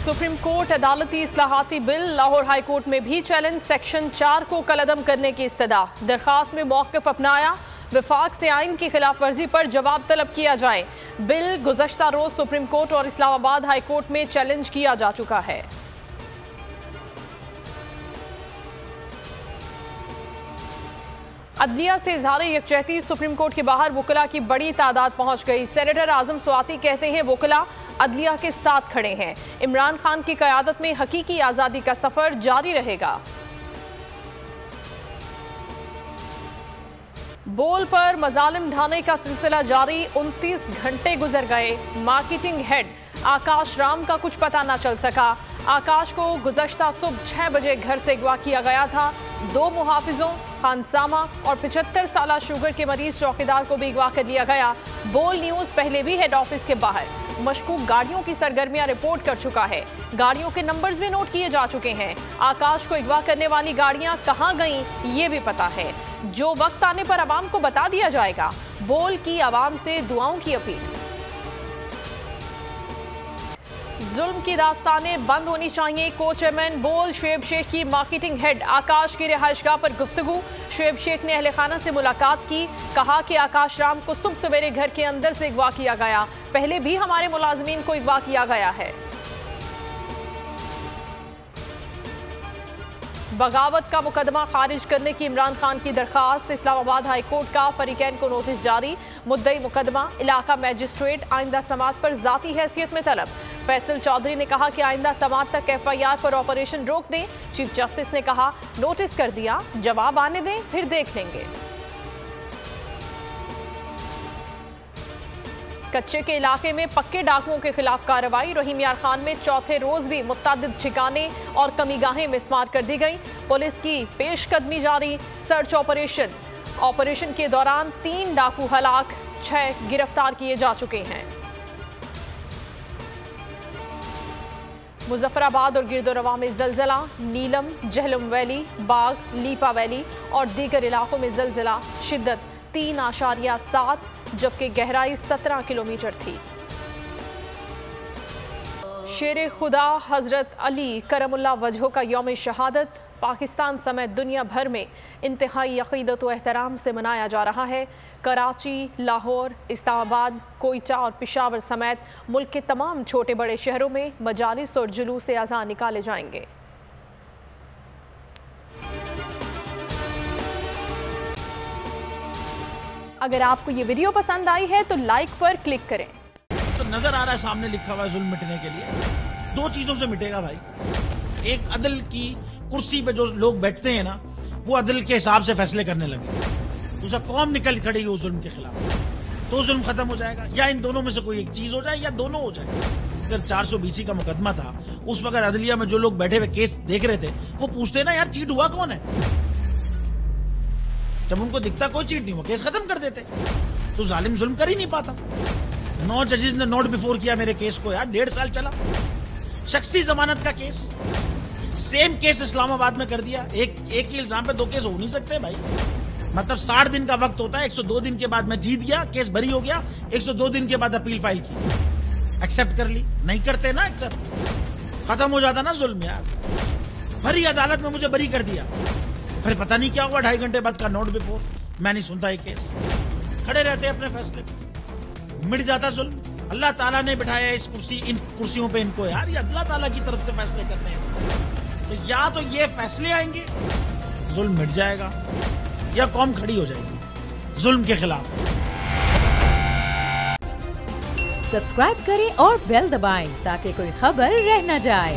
Supreme court अदालती इस्लाहाती bill Lahore high court में भी चैलेंज। सेक्शन 4 को कलअदम करने की इस्तदा। दरखास्त में मौक़िफ़ अपनाया। विफाक से आइन की खिलाफ वर्जी पर जवाब तलब किया जाए। बिल गुज़श्ता रोज सुप्रीम कोर्ट और इस्लामाबाद हाई कोर्ट में चैलेंज किया जा चुका है। अदलिया से इज़हार यकजहती। सुप्रीम कोर्ट के बाहर वकला की बड़ी तादाद पहुंच गई। सेनेटर आजम स्वाति कहते हैं वकला अदलिया के साथ खड़े हैं। इमरान खान की क़यादत में हकीकी आज़ादी का सफ़र जारी रहेगा। बोल पर मजालिम ढाने का सिलसिला जारी। 29 घंटे गुजर गए। मार्केटिंग हेड आकाश राम का कुछ पता न चल सका। आकाश को गुज़श्ता सुबह 6 बजे घर से अगवा किया गया था। 2 मुहाफिजों खानसामा और 75 साला शुगर के मरीज चौकीदार को भी अगवा कर लिया गया। बोल न्यूज़ पहले भी हेड ऑफिस के बाहर मशकूक गाड़ियों की सरगर्मियां रिपोर्ट कर चुका है। गाड़ियों के नंबर्स भी नोट किए जा चुके हैं। आकाश को अगवा करने वाली गाड़ियां कहां गईं ये भी पता है। जो वक्त आने पर आवाम को बता दिया जाएगा। बोल की आवाम से दुआओं की अपील। जुल्म की दास्तानें बंद होनी चाहिए। को चेयरमैन बोल शुएब शेख की मार्केटिंग हेड आकाश की रिहाइशगाह पर गुफ्तगू। शुएब शेख ने अहले खाना से मुलाकात की। कहा कि आकाश राम को सुबह सवेरे घर के अंदर से अगवा किया गया। पहले भी हमारे मुलाजमीन को अगवा किया गया है। बगावत का मुकदमा खारिज करने की इमरान खान की दरखास्त। इस्लामाबाद हाई कोर्ट का फरीकैन को नोटिस जारी। मुद्दई मुकदमा इलाका मैजिस्ट्रेट आइंदा समात पर जाती हैसियत में तलब। फैसल चौधरी ने कहा कि आइंदा समात तक FIR पर ऑपरेशन रोक दें। चीफ जस्टिस ने कहा नोटिस कर दिया, जवाब आने दें फिर देख लेंगे। कच्चे के इलाके में पक्के डाकुओं के खिलाफ कार्रवाई। रहीम यार खान में चौथे रोज भी मुतअद्दिद ठिकाने और कमीगाहें मिसमार कर दी गई। पुलिस की पेशकदमी जारी। सर्च ऑपरेशन के दौरान 3 डाकू हलाक, 6 गिरफ्तार किए जा चुके हैं। मुजफ्फराबाद और गिरदोरवा में जलजला। नीलम, जहलम वैली, बाग, लीपा वैली और दीगर इलाकों में जलजला। शिद्दत 3.7 जबकि गहराई 17 किलोमीटर थी। शेर खुदा हजरत अली करमुल्लाह वजहो का यौम शहादत पाकिस्तान समेत दुनिया भर में इंतहाई अक़ीदत व एहतराम से मनाया जा रहा है। कराची, लाहौर, इस्लामाबाद, कोयटा और पेशावर समेत मुल्क के तमाम छोटे बड़े शहरों में मजालिस और जुलूस अज़ां निकाले जाएंगे। अगर आपको ये वीडियो पसंद आई है तो लाइक पर क्लिक करें। तो नजर आ रहा है सामने लिखा हुआ है जुल्म मिटने के लिए 2 चीजों से मिटेगा भाई। एक अदल की कुर्सी पे जो लोग बैठते हैं ना वो अदल के हिसाब से फैसले करने लगे। दूसरा कौम निकल खड़ी उस जुल्म के खिलाफ तो जुल्म खत्म हो जाएगा। या इन दोनों में से कोई एक चीज हो जाए या दोनों हो जाए। अगर 420 का मुकदमा था उस वक्त अदलिया में जो लोग बैठे हुए केस देख रहे थे वो पूछते ना यार चीट हुआ कौन है। जब उनको दिखता कोई चीट नहीं हुआ केस खत्म कर देते। तो जालिम जुल्म कर ही नहीं पाता। 9 जजेस ने नोट बिफोर किया मेरे केस को यार। 1.5 साल चला। शख्सी जमानत का केस सेम केस इस्लामाबाद में कर दिया। एक ही इल्जाम पे 2 केस हो नहीं सकते भाई। मतलब 60 दिन का वक्त होता है। 102 दिन के बाद मैं जीत गया, केस बरी हो गया। 102 दिन के बाद अपील फाइल की, एक्सेप्ट कर ली। नहीं करते ना एक्सेप्ट, खत्म हो जाता ना जुल्म यार। भरी अदालत में मुझे बरी कर दिया, फिर पता नहीं क्या हुआ 2.5 घंटे बाद का नोट बिफोर। मैं नहीं सुनता ये केस। खड़े रहते अपने फैसले, मिट जाता जुल्म। अल्लाह ताला ने बिठाया इन कुर्सियों पे इनको यार। ये अल्लाह ताला की तरफ से फैसले करने हैं। तो या तो ये फैसले आएंगे जुल्म मिट जाएगा या कौम खड़ी हो जाएगी जुल्म के खिलाफ। सब्सक्राइब करें और बेल दबाएं ताकि कोई खबर रह न जाए।